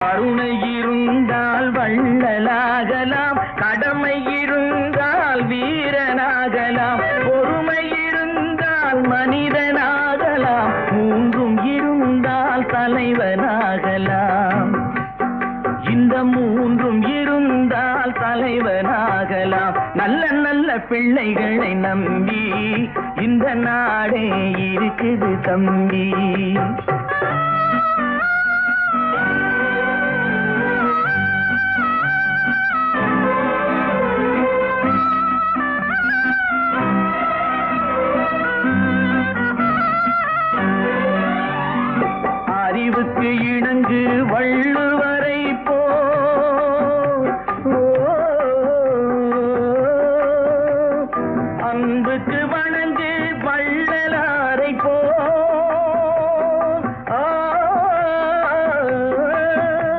கருணை இருந்தால் வள்ளலாகலாம், கடமை இருந்தால் வீரனாகலாம், பொறுமை இருந்தால் மனிதனாகலாம், மூன்றும் இருந்தால் தலைவனாகலாம். இந்த மூன்றும் இருந்தால் தலைவனாகலாம். நல்ல நல்ல பிள்ளைகளை நம்பி இந்த நாடே இருக்குது தம்பி.